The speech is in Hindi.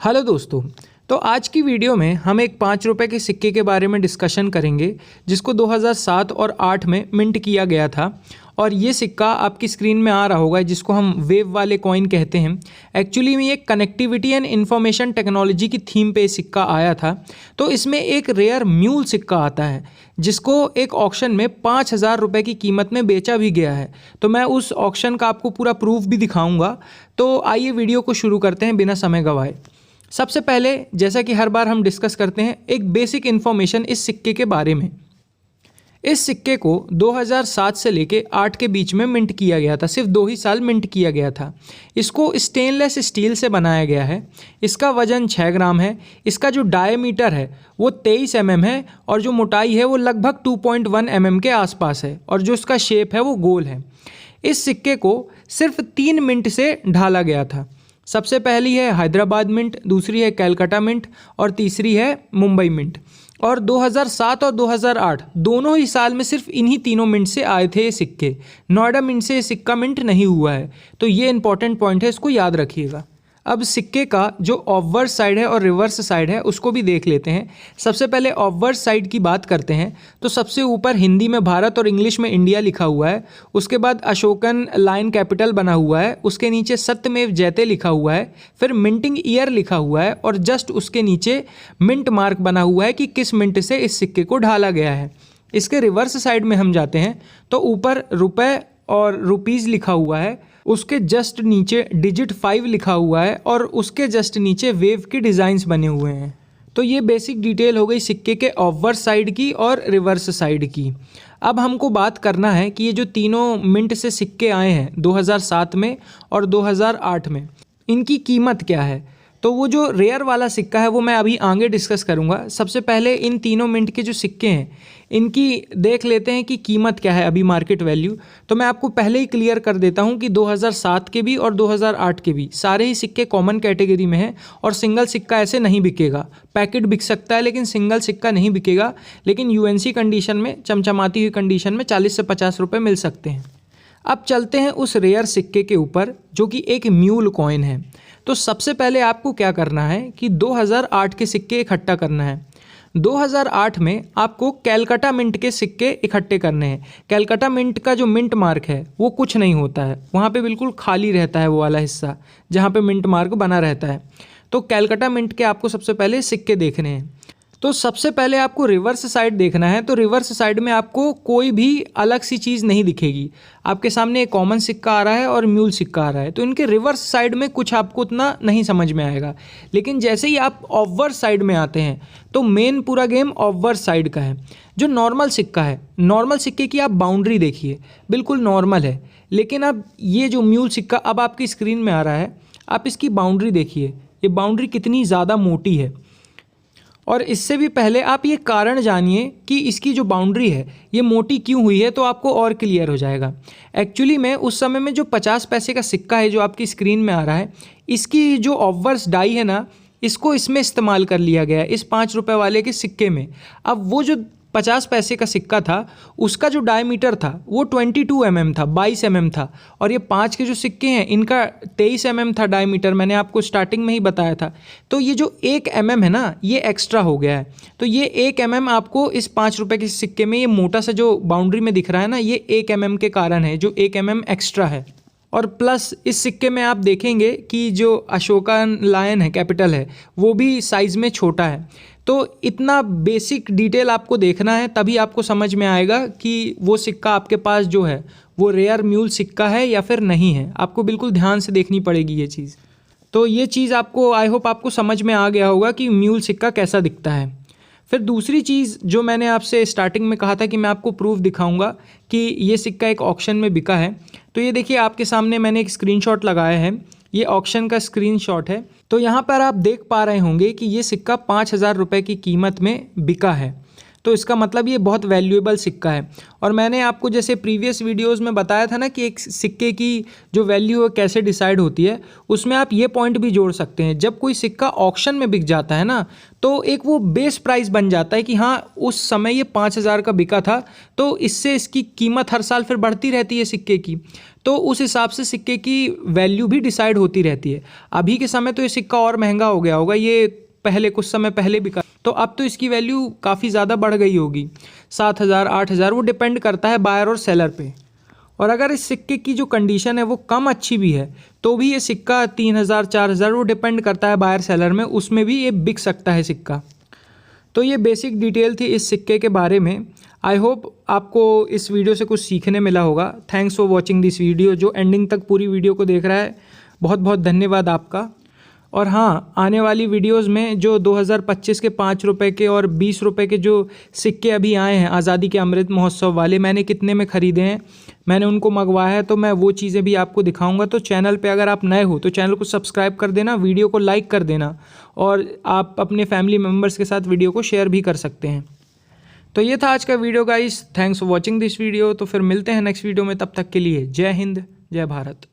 हेलो दोस्तों। तो आज की वीडियो में हम एक 5 रुपये के सिक्के के बारे में डिस्कशन करेंगे जिसको 2007 और 8 में मिंट किया गया था। और ये सिक्का आपकी स्क्रीन में आ रहा होगा जिसको हम वेव वाले कॉइन कहते हैं। एक्चुअली में ये कनेक्टिविटी एंड इंफॉर्मेशन टेक्नोलॉजी की थीम पे सिक्का आया था। तो इसमें एक रेयर म्यूल सिक्का आता है जिसको एक ऑक्शन में 5,000 रुपये की कीमत में बेचा भी गया है। तो मैं उस ऑक्शन का आपको पूरा प्रूफ भी दिखाऊंगा। तो आइए वीडियो को शुरू करते हैं बिना समय गंवाए। सबसे पहले जैसा कि हर बार हम डिस्कस करते हैं एक बेसिक इन्फॉर्मेशन इस सिक्के के बारे में। इस सिक्के को 2007 से लेके 8 के बीच में मिंट किया गया था। सिर्फ 2 ही साल मिंट किया गया था। इसको स्टेनलेस स्टील से बनाया गया है। इसका वजन 6 ग्राम है। इसका जो डायमीटर है वो 23 mm है और जो मोटाई है वो लगभग 2.1 mm के आसपास है और जो इसका शेप है वो गोल है। इस सिक्के को सिर्फ 3 मिंट से ढाला गया था। सबसे पहली है हैदराबाद मिंट, दूसरी है कलकत्ता मिंट और तीसरी है मुंबई मिंट। और 2007 और 2008 दोनों ही साल में सिर्फ इन्हीं तीनों मिंट से आए थे ये सिक्के। नोएडा मिंट से ये सिक्का मिंट नहीं हुआ है। तो ये इंपॉर्टेंट पॉइंट है, इसको याद रखिएगा। अब सिक्के का जो ऑब्वर्स साइड है और रिवर्स साइड है उसको भी देख लेते हैं। सबसे पहले ऑब्वर्स साइड की बात करते हैं तो सबसे ऊपर हिंदी में भारत और इंग्लिश में इंडिया लिखा हुआ है। उसके बाद अशोकन लायन कैपिटल बना हुआ है। उसके नीचे सत्यमेव जयते लिखा हुआ है। फिर मिंटिंग ईयर लिखा हुआ है और जस्ट उसके नीचे मिंट मार्क बना हुआ है कि किस मिंट से इस सिक्के को ढाला गया है। इसके रिवर्स साइड में हम जाते हैं तो ऊपर रुपए और रुपीज़ लिखा हुआ है। उसके जस्ट नीचे डिजिट 5 लिखा हुआ है और उसके जस्ट नीचे वेव की डिज़ाइंस बने हुए हैं। तो ये बेसिक डिटेल हो गई सिक्के के ऑब्वर्स साइड की और रिवर्स साइड की। अब हमको बात करना है कि ये जो तीनों मिंट से सिक्के आए हैं 2007 में और 2008 में, इनकी कीमत क्या है। तो वो जो रेयर वाला सिक्का है वो मैं अभी आगे डिस्कस करूँगा। सबसे पहले इन तीनों मिंट के जो सिक्के हैं इनकी देख लेते हैं कि कीमत क्या है अभी मार्केट वैल्यू। तो मैं आपको पहले ही क्लियर कर देता हूँ कि 2007 के भी और 2008 के भी सारे ही सिक्के कॉमन कैटेगरी में हैं और सिंगल सिक्का ऐसे नहीं बिकेगा। पैकेट बिक सकता है लेकिन सिंगल सिक्का नहीं बिकेगा। लेकिन यूएनसी कंडीशन में, चमचमाती हुई कंडीशन में 40 से 50 रुपये मिल सकते हैं। अब चलते हैं उस रेयर सिक्के के ऊपर जो कि एक म्यूल कॉइन है। तो सबसे पहले आपको क्या करना है कि 2008 के सिक्के इकट्ठा करना है। 2008 में आपको कलकत्ता मिंट के सिक्के इकट्ठे करने हैं। कलकत्ता मिंट का जो मिंट मार्क है वो कुछ नहीं होता है, वहाँ पे बिल्कुल खाली रहता है वो वाला हिस्सा जहाँ पे मिंट मार्क बना रहता है। तो कलकत्ता मिंट के आपको सबसे पहले सिक्के देखने हैं। तो सबसे पहले आपको रिवर्स साइड देखना है। तो रिवर्स साइड में आपको कोई भी अलग सी चीज़ नहीं दिखेगी। आपके सामने एक कॉमन सिक्का आ रहा है और म्यूल सिक्का आ रहा है। तो इनके रिवर्स साइड में कुछ आपको उतना नहीं समझ में आएगा। लेकिन जैसे ही आप ऑब्वर्स साइड में आते हैं तो मेन पूरा गेम ऑब्वर्स साइड का है। जो नॉर्मल सिक्का है, नॉर्मल सिक्के की आप बाउंड्री देखिए, बिल्कुल नॉर्मल है। लेकिन अब ये जो म्यूल सिक्का अब आपकी स्क्रीन में आ रहा है, आप इसकी बाउंड्री देखिए, ये बाउंड्री कितनी ज़्यादा मोटी है। और इससे भी पहले आप ये कारण जानिए कि इसकी जो बाउंड्री है ये मोटी क्यों हुई है, तो आपको और क्लियर हो जाएगा। एक्चुअली में उस समय में जो 50 पैसे का सिक्का है जो आपकी स्क्रीन में आ रहा है, इसकी जो ऑब्वर्स डाई है ना, इसको इसमें इस्तेमाल कर लिया गया है इस 5 रुपये वाले के सिक्के में। अब वो जो 50 पैसे का सिक्का था उसका जो डायमीटर था वो 22 mm था, 22 mm था। और ये 5 के जो सिक्के हैं इनका 23 mm था डायमीटर, मैंने आपको स्टार्टिंग में ही बताया था। तो ये जो 1 mm है ना, ये एक्स्ट्रा हो गया है। तो ये 1 mm आपको इस 5 रुपये के सिक्के में ये मोटा सा जो बाउंड्री में दिख रहा है ना, ये 1 mm के कारण है, जो 1 mm एक्स्ट्रा है। और प्लस इस सिक्के में आप देखेंगे कि जो अशोकन लायन है कैपिटल है वो भी साइज़ में छोटा है। तो इतना बेसिक डिटेल आपको देखना है, तभी आपको समझ में आएगा कि वो सिक्का आपके पास जो है वो रेयर म्यूल सिक्का है या फिर नहीं है। आपको बिल्कुल ध्यान से देखनी पड़ेगी ये चीज़। तो ये चीज़ आपको, आई होप आपको समझ में आ गया होगा कि म्यूल सिक्का कैसा दिखता है। फिर दूसरी चीज़ जो मैंने आपसे स्टार्टिंग में कहा था कि मैं आपको प्रूफ दिखाऊंगा कि ये सिक्का एक ऑक्शन में बिका है। तो ये देखिए आपके सामने मैंने एक स्क्रीनशॉट लगाया है, ये ऑक्शन का स्क्रीनशॉट है। तो यहाँ पर आप देख पा रहे होंगे कि ये सिक्का 5,000 रुपये की कीमत में बिका है। तो इसका मतलब ये बहुत वैल्यूएबल सिक्का है। और मैंने आपको जैसे प्रीवियस वीडियोस में बताया था ना कि एक सिक्के की जो वैल्यू है कैसे डिसाइड होती है, उसमें आप ये पॉइंट भी जोड़ सकते हैं। जब कोई सिक्का ऑक्शन में बिक जाता है ना, तो एक वो बेस प्राइस बन जाता है कि हाँ उस समय ये 5,000 का बिका था, तो इससे इसकी कीमत हर साल फिर बढ़ती रहती है सिक्के की। तो उस हिसाब से सिक्के की वैल्यू भी डिसाइड होती रहती है। अभी के समय तो ये सिक्का और महंगा हो गया होगा, ये पहले कुछ समय पहले बिका, तो अब तो इसकी वैल्यू काफ़ी ज़्यादा बढ़ गई होगी, 7,000 8,000, वो डिपेंड करता है बायर और सेलर पे। और अगर इस सिक्के की जो कंडीशन है वो कम अच्छी भी है तो भी ये सिक्का 3,000 4,000, वो डिपेंड करता है बायर सेलर में, उसमें भी ये बिक सकता है सिक्का। तो ये बेसिक डिटेल थी इस सिक्के के बारे में। आई होप आपको इस वीडियो से कुछ सीखने मिला होगा। Thanks for watching this video. जो एंडिंग तक पूरी वीडियो को देख रहा है, बहुत बहुत धन्यवाद आपका। और हाँ, आने वाली वीडियोस में जो 2025 के 5 रुपये के और 20 रुपये के जो सिक्के अभी आए हैं आज़ादी के अमृत महोत्सव वाले, मैंने कितने में ख़रीदे हैं, मैंने उनको मंगवाया है, तो मैं वो चीज़ें भी आपको दिखाऊंगा। तो चैनल पे अगर आप नए हो तो चैनल को सब्सक्राइब कर देना, वीडियो को लाइक कर देना, और आप अपने फैमिली मेम्बर्स के साथ वीडियो को शेयर भी कर सकते हैं। तो ये था आज का video guys. Thanks for watching this video. तो फिर मिलते हैं नेक्स्ट वीडियो में, तब तक के लिए जय हिंद, जय भारत।